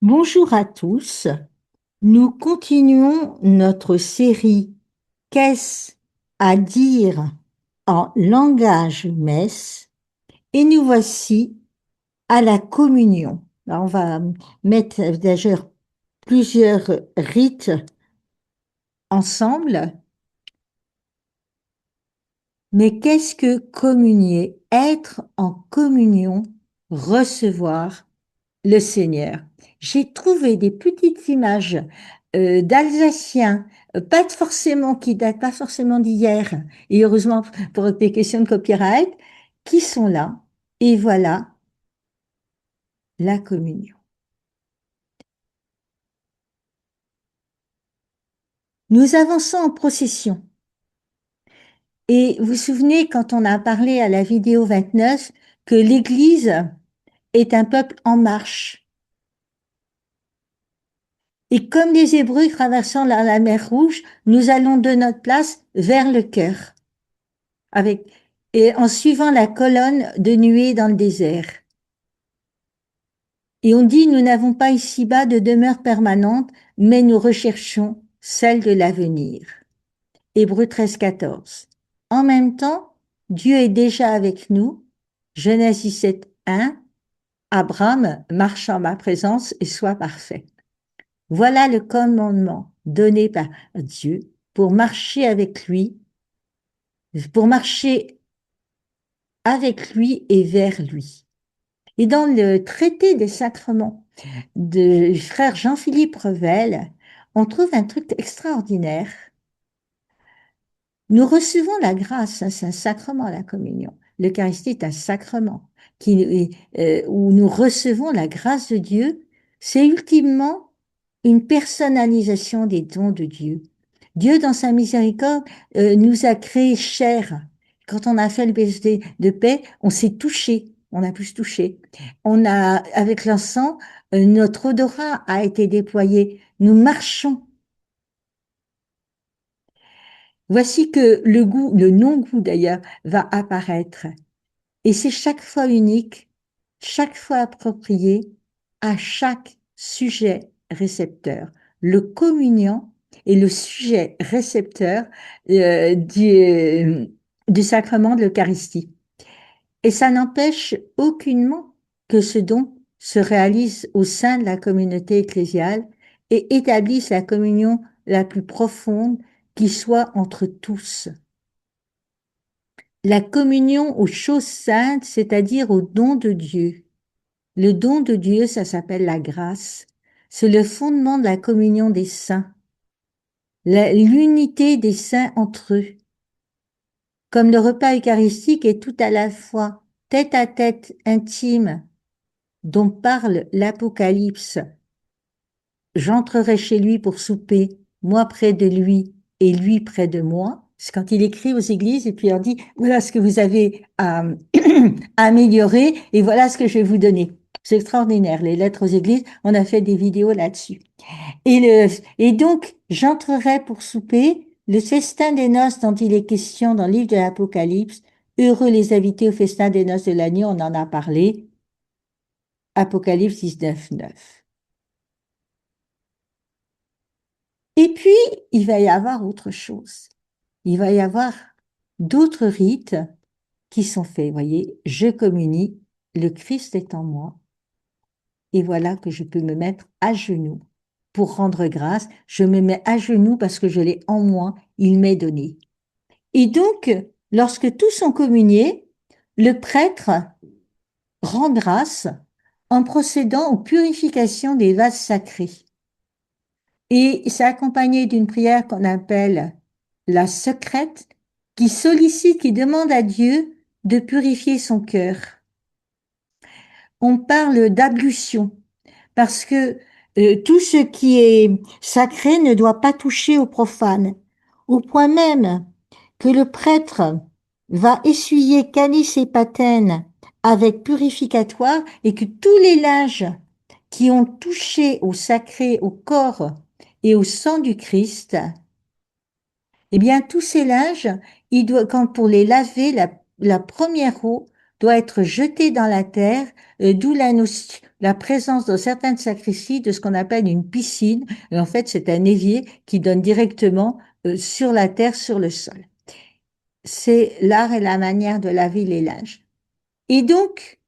Bonjour à tous. Nous continuons notre série Qu'est-ce à dire en langage messe et nous voici à la communion. Alors, on va mettre d'ailleurs plusieurs rites ensemble. Mais qu'est-ce que communier? Être en communion, recevoir le Seigneur. J'ai trouvé des petites images d'Alsaciens, pas forcément qui datent pas forcément d'hier, et heureusement pour des questions de copyright, qui sont là. Et voilà la communion. Nous avançons en procession. Et vous vous souvenez quand on a parlé à la vidéo 29 que l'Église est un peuple en marche. Et comme les Hébreux traversant la mer Rouge, nous allons de notre place vers le cœur, avec, et en suivant la colonne de nuée dans le désert. Et on dit, nous n'avons pas ici-bas de demeure permanente, mais nous recherchons celle de l'avenir. Hébreux 13, 14. En même temps, Dieu est déjà avec nous. Genèse 17, 1. Abraham marche en ma présence et soit parfait. Voilà le commandement donné par Dieu pour marcher avec lui, pour marcher avec lui et vers lui. Et dans le traité des sacrements de frère Jean-Philippe Revel, on trouve un truc extraordinaire. Nous recevons la grâce, hein, c'est un sacrement, la communion. L'Eucharistie est un sacrement où nous recevons la grâce de Dieu. C'est ultimement une personnalisation des dons de Dieu. Dieu, dans sa miséricorde, nous a créés chers. Quand on a fait le baiser de paix, on s'est touché, on a pu se toucher. On a, avec l'encens, notre odorat a été déployé. Nous marchons. Voici que le goût, le non-goût d'ailleurs, va apparaître. Et c'est chaque fois unique, chaque fois approprié à chaque sujet récepteur. Le communiant est le sujet récepteur du sacrement de l'Eucharistie. Et ça n'empêche aucunement que ce don se réalise au sein de la communauté ecclésiale et établisse la communion la plus profonde qui soit entre tous. La communion aux choses saintes, c'est-à-dire au don de Dieu. Le don de Dieu, ça s'appelle la grâce. C'est le fondement de la communion des saints, l'unité des saints entre eux. Comme le repas eucharistique est tout à la fois tête à tête intime dont parle l'Apocalypse. J'entrerai chez lui pour souper, moi près de lui et lui près de moi. C'est quand il écrit aux églises et puis il leur dit, voilà ce que vous avez à améliorer et voilà ce que je vais vous donner. C'est extraordinaire, les lettres aux églises, on a fait des vidéos là-dessus. Et donc, j'entrerai pour souper, le festin des noces dont il est question dans le livre de l'Apocalypse, heureux les invités au festin des noces de l'agneau, on en a parlé, Apocalypse 19, 9. Et puis, il va y avoir autre chose. Il va y avoir d'autres rites qui sont faits. Vous voyez, je communie, le Christ est en moi, et voilà que je peux me mettre à genoux pour rendre grâce. Je me mets à genoux parce que je l'ai en moi, il m'est donné. Et donc, lorsque tous sont communiés, le prêtre rend grâce en procédant aux purifications des vases sacrés. Et c'est accompagné d'une prière qu'on appelle la secrète, qui sollicite, qui demande à Dieu de purifier son cœur. On parle d'ablution parce que tout ce qui est sacré ne doit pas toucher au profane, au point même que le prêtre va essuyer calice et patène avec purificatoire et que tous les linges qui ont touché au sacré, au corps et au sang du Christ, eh bien, tous ces linges, quand pour les laver, la première eau doit être jeté dans la terre, d'où la présence dans certains sacrifices de ce qu'on appelle une piscine. Et en fait, c'est un évier qui donne directement sur la terre, sur le sol. C'est l'art et la manière de laver les linges. Et donc,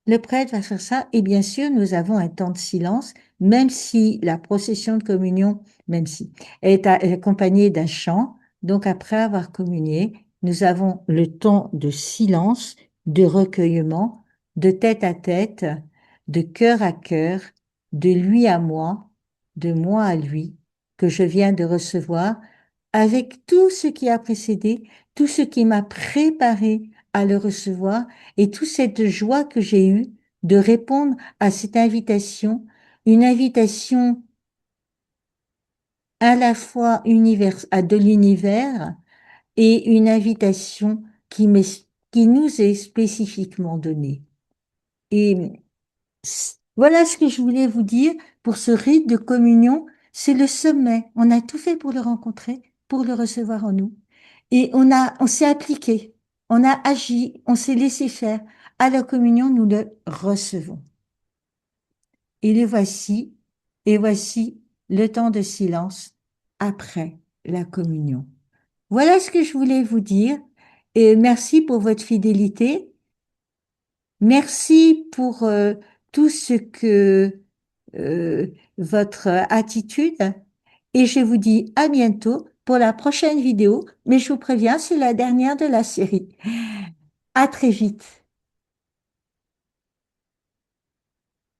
le prêtre va faire ça, et bien sûr, nous avons un temps de silence, même si la procession de communion, même si, est accompagnée d'un chant. Donc, après avoir communié, nous avons le temps de silence, de recueillement, de tête à tête, de cœur à cœur, de lui à moi, de moi à lui, que je viens de recevoir, avec tout ce qui a précédé, tout ce qui m'a préparé à le recevoir et toute cette joie que j'ai eue de répondre à cette invitation, une invitation à la fois à de l'univers et une invitation qui nous est spécifiquement donnée. Et voilà ce que je voulais vous dire pour ce rite de communion. C'est le sommet. On a tout fait pour le rencontrer, pour le recevoir en nous. Et on s'est appliqué, on a agi, on s'est laissé faire. À la communion, nous le recevons. Et le voici, et voici le temps de silence après la communion. Voilà ce que je voulais vous dire. Et merci pour votre fidélité. Merci pour tout ce que euh, votre attitude. Et je vous dis à bientôt pour la prochaine vidéo. Mais je vous préviens, c'est la dernière de la série. À très vite.